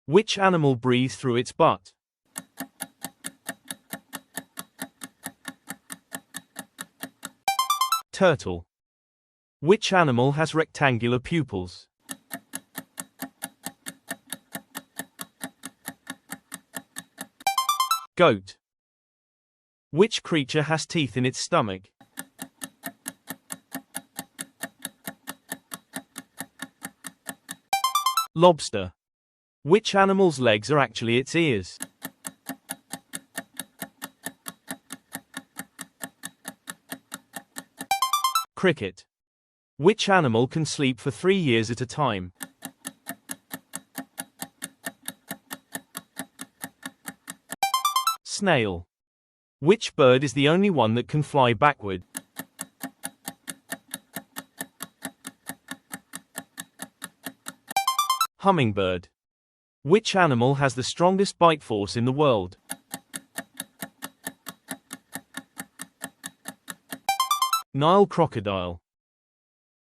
Which animal breathes through its butt? Turtle. Which animal has rectangular pupils? Goat. Which creature has teeth in its stomach? Lobster. Which animal's legs are actually its ears? Cricket. Which animal can sleep for 3 years at a time? Snail. Which bird is the only one that can fly backward? Hummingbird. Which animal has the strongest bite force in the world? Nile crocodile.